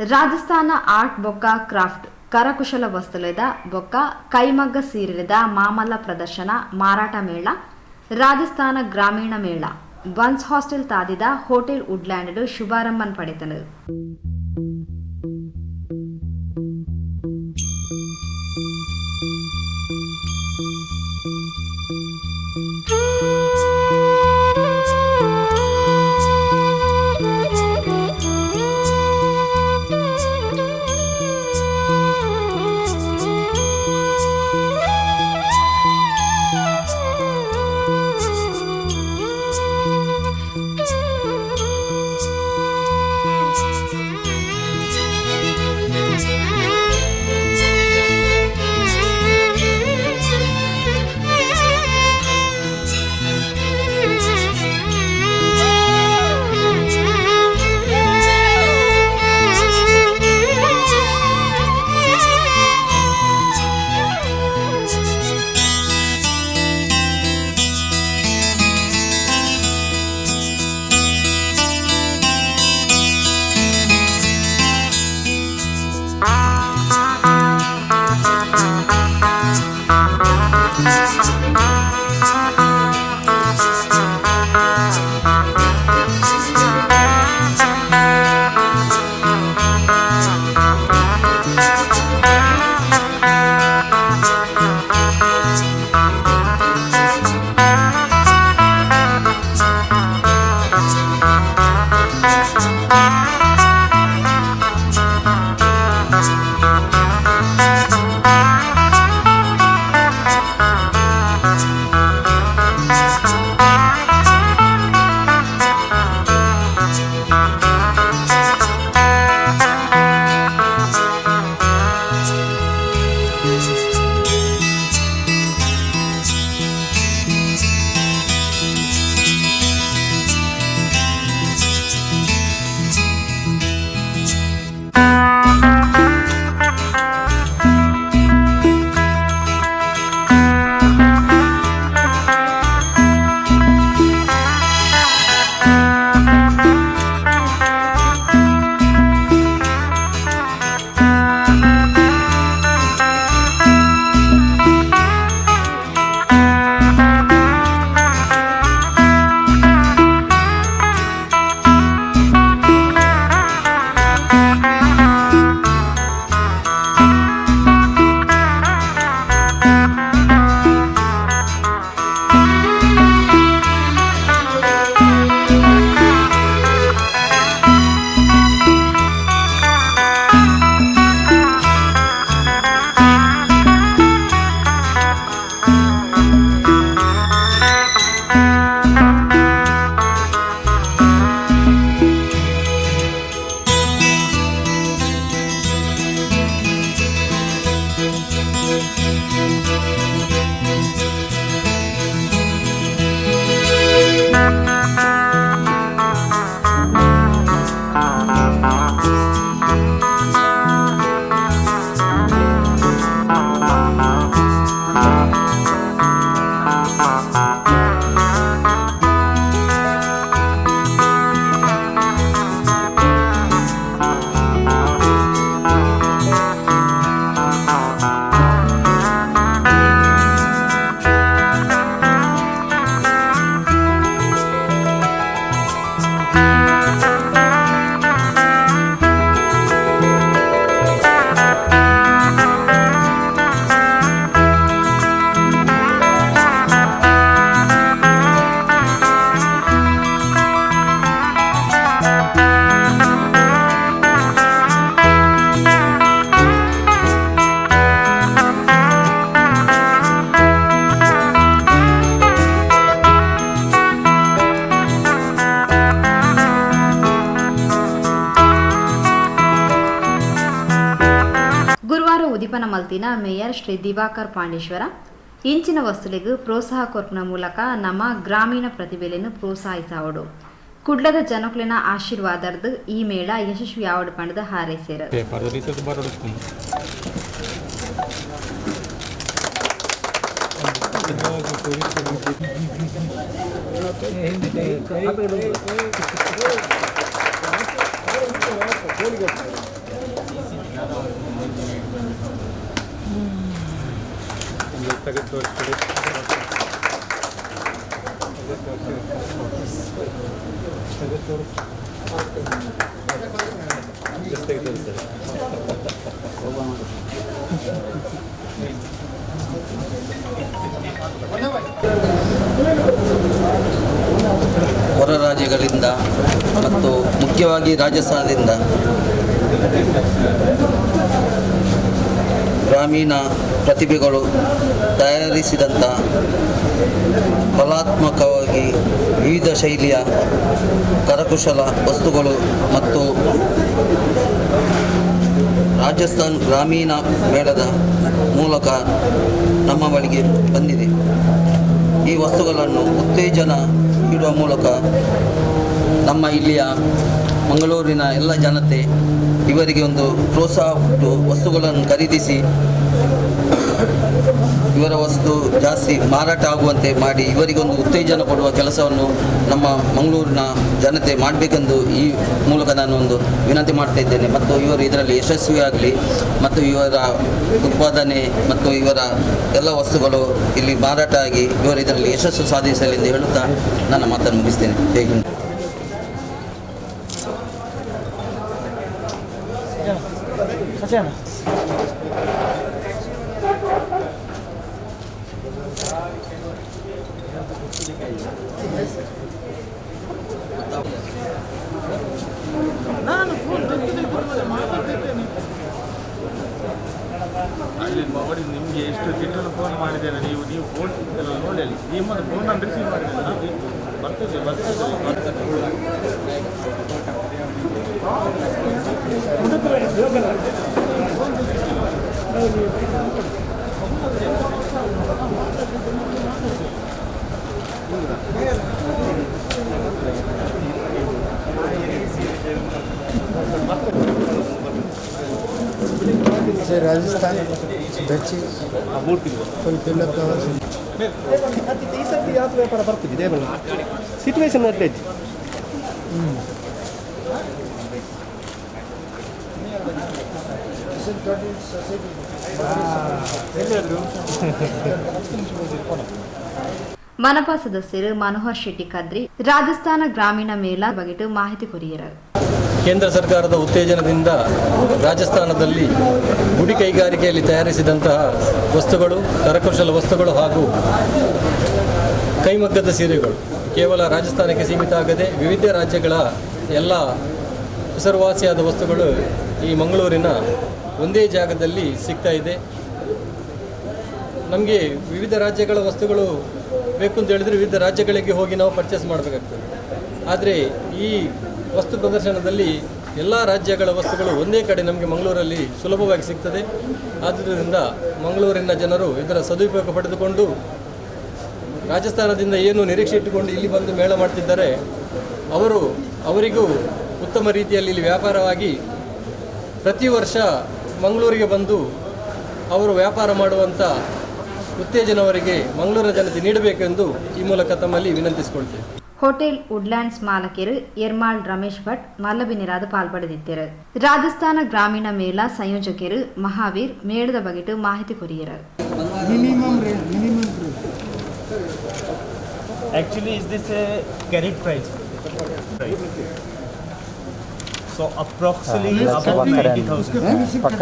Rajasthan art ಬೊಕ್ಕ craft ಕರಕುಶಲ ವಸ್ತುಲೆದ ಬೊಕ್ಕ ಕೈಮಗ್ಗ ಸೀರೆದ ಮಾಮಲ್ಲ ಪ್ರದರ್ಶನ ಮಾರಾಟ ಮೇಳ ರಾಜಸ್ಥಾನ ಗ್ರಾಮೀಣ ಮೇಳ ಬನ್ಸ್ ಹಾಸ್ಟೆಲ್ ತಾದಿದ ಹೋಟೆಲ್ ವುಡ್ಲ್ಯಾಂಡ್ ಶುಭಾರಂಭನ್ ಪಡೆತನು. ಉದಿಪನ ಮಲ್ತಿನ ಮೇಯರ್ ಶ್ರೀ ದಿವಾಕರ್ ಪಾಂಡೇಶ್ವರ ಇಂಚಿನ ವಸ್ತುಲಿಗೂ ಪ್ರೋತ್ಸಾಹ ಕೊರ್ಪುನ ಮೂಲಕ ನಮ್ಮ ಗ್ರಾಮೀಣ ಪ್ರತಿಭೆಯನ್ನು ಪ್ರೋತ್ಸಾಹಿಸಾವಡು ಕುಡ್ಲದ ಜನಕ್ಲಿನ ಆಶೀರ್ವಾದರ್ದು ಈ ಮೇಳ ಯಶಸ್ವಿ ಆವಡು ಪಂಡದ ಹಾರೈಸೇರ. ಹೊರ ರಾಜ್ಯಗಳಿಂದ ಮತ್ತು ಮುಖ್ಯವಾಗಿ ರಾಜಸ್ಥಾನದಿಂದ ಗ್ರಾಮೀಣ ಪ್ರತಿಭೆಗಳು ತಯಾರಿಸಿದಂಥ ಕಲಾತ್ಮಕವಾಗಿ ವಿವಿಧ ಶೈಲಿಯ ಕರಕುಶಲ ವಸ್ತುಗಳು ಮತ್ತು ರಾಜಸ್ಥಾನ್ ಗ್ರಾಮೀಣ ಮೇಳದ ಮೂಲಕ ನಮ್ಮ ಬಳಿಗೆ ಬಂದಿದೆ. ಈ ವಸ್ತುಗಳನ್ನು ಉತ್ತೇಜನ ನೀಡುವ ಮೂಲಕ ನಮ್ಮ ಇಲ್ಲಿಯ ಮಂಗಳೂರಿನ ಎಲ್ಲ ಜನತೆ ಇವರಿಗೆ ಒಂದು ಪ್ರೋತ್ಸಾಹ ಕೊಟ್ಟು ವಸ್ತುಗಳನ್ನು ಖರೀದಿಸಿ ಇವರ ವಸ್ತು ಜಾಸ್ತಿ ಮಾರಾಟ ಆಗುವಂತೆ ಮಾಡಿ ಇವರಿಗೊಂದು ಉತ್ತೇಜನ ಕೊಡುವ ಕೆಲಸವನ್ನು ನಮ್ಮ ಮಂಗಳೂರಿನ ಜನತೆ ಮಾಡಬೇಕೆಂದು ಈ ಮೂಲಕ ನಾನು ಒಂದು ವಿನಂತಿ ಮಾಡ್ತಾ ಇದ್ದೇನೆ. ಮತ್ತು ಇವರು ಇದರಲ್ಲಿ ಯಶಸ್ವಿಯಾಗಲಿ ಮತ್ತು ಇವರ ಉತ್ಪಾದನೆ ಮತ್ತು ಇವರ ಎಲ್ಲ ವಸ್ತುಗಳು ಇಲ್ಲಿ ಮಾರಾಟ ಆಗಿ ಇವರು ಇದರಲ್ಲಿ ಯಶಸ್ಸು ಸಾಧಿಸಲಿ ಎಂದು ಹೇಳುತ್ತಾ ನನ್ನ ಮಾತನ್ನು ಮುಗಿಸ್ತೇನೆ. ಜೈ ಹಿಂದ್. ಅಲ್ಲಿ ನೋಡಿ ನಿಮಗೆ ಎಷ್ಟು ತಿಂಗಳು ಫೋನ್ ಮಾಡಿದ್ದೇನೆ, ನೀವು ಫೋನ್ ನೋಡಿ ನಿಮ್ಮದು ಫೋನನ್ನು ರಿಸೀವ್ ಮಾಡಿದ್ದೇನೆ. ರಾಜಸ್ಥಾನ ದಚ್ಚಿ ಈ ಸರ್ತಿ ಯಾತ್ರೆ ವ್ಯಾಪಾರ ಬರ್ತಿದೆ ದೇವರ ಸಿಚುವೇಶನ್ ಅಡ್ಲೇಜ್ ಮನಪಾ ಸದಸ್ಯರು ಮನೋಹರ್ ಶೆಟ್ಟಿ ಕದ್ರಿ ರಾಜಸ್ಥಾನ ಗ್ರಾಮೀಣ ಮೇಳ ಬಗೆಟು ಮಾಹಿತಿ ಕೊರಿಯರು. ಕೇಂದ್ರ ಸರ್ಕಾರದ ಉತ್ತೇಜನದಿಂದ ರಾಜಸ್ಥಾನದಲ್ಲಿ ಗುಡಿ ಕೈಗಾರಿಕೆಯಲ್ಲಿ ತಯಾರಿಸಿದಂತಹ ವಸ್ತುಗಳು, ಕರಕುಶಲ ವಸ್ತುಗಳು ಹಾಗೂ ಕೈಮಗ್ಗದ ಸೀರೆಗಳು ಕೇವಲ ರಾಜಸ್ಥಾನಕ್ಕೆ ಸೀಮಿತ ಆಗದೆ ವಿವಿಧ ರಾಜ್ಯಗಳ ಎಲ್ಲ ಹೆಸರುವಾಸಿಯಾದ ವಸ್ತುಗಳು ಈ ಮಂಗಳೂರಿನ ಒಂದೇ ಜಾಗದಲ್ಲಿ ಸಿಗ್ತಾ ಇದೆ. ನಮಗೆ ವಿವಿಧ ರಾಜ್ಯಗಳ ವಸ್ತುಗಳು ಬೇಕು ಅಂತ ಹೇಳಿದರೆ ವಿವಿಧ ರಾಜ್ಯಗಳಿಗೆ ಹೋಗಿ ನಾವು ಪರ್ಚೇಸ್ ಮಾಡಬೇಕಾಗ್ತದೆ. ಆದರೆ ಈ ವಸ್ತು ಪ್ರದರ್ಶನದಲ್ಲಿ ಎಲ್ಲ ರಾಜ್ಯಗಳ ವಸ್ತುಗಳು ಒಂದೇ ಕಡೆ ನಮಗೆ ಮಂಗಳೂರಲ್ಲಿ ಸುಲಭವಾಗಿ ಸಿಗ್ತದೆ. ಆದ್ದರಿಂದ ಮಂಗಳೂರಿನ ಜನರು ಇದರ ಸದುಪಯೋಗ ಪಡೆದುಕೊಂಡು ರಾಜಸ್ಥಾನದಿಂದ ಏನು ನಿರೀಕ್ಷೆ ಇಟ್ಟುಕೊಂಡು ಇಲ್ಲಿ ಬಂದು ಮೇಳ ಮಾಡ್ತಿದ್ದಾರೆ ಅವರಿಗೂ ಉತ್ತಮ ರೀತಿಯಲ್ಲಿ ಇಲ್ಲಿ ವ್ಯಾಪಾರವಾಗಿ ಪ್ರತಿ ವರ್ಷ ಮಂಗಳೂರಿಗೆ ಬಂದು ಅವರು ವ್ಯಾಪಾರ ಮಾಡುವಂಥ ಉತ್ತೇಜನವರಿಗೆ ಮಂಗಳೂರಿನ ಜನತೆ ನೀಡಬೇಕೆಂದು ಈ ಮೂಲಕ ತಮ್ಮಲ್ಲಿ ವಿನಂತಿಸಿಕೊಳ್ತೇವೆ. ಹೋಟೆಲ್ ವುಡ್ಲ್ಯಾಂಡ್ಸ್ ಮಾಲಕರು ಎರ್ಮಾಳ್ ರಮೇಶ್ ಭಟ್ ಮಲ್ಲಬಿನಿರಾದ ಪಾಲ್ಪಡೆದಿದ್ದರು. ರಾಜಸ್ಥಾನ ಗ್ರಾಮೀಣ ಮೇಳ ಸಂಯೋಜಕರು ಮಹಾವೀರ್ ಮೇಳದ ಬಗೆಟು ಮಾಹಿತಿ ಕೊರಿಯರು. Actually, is this a carried price? So approximately about 90,000.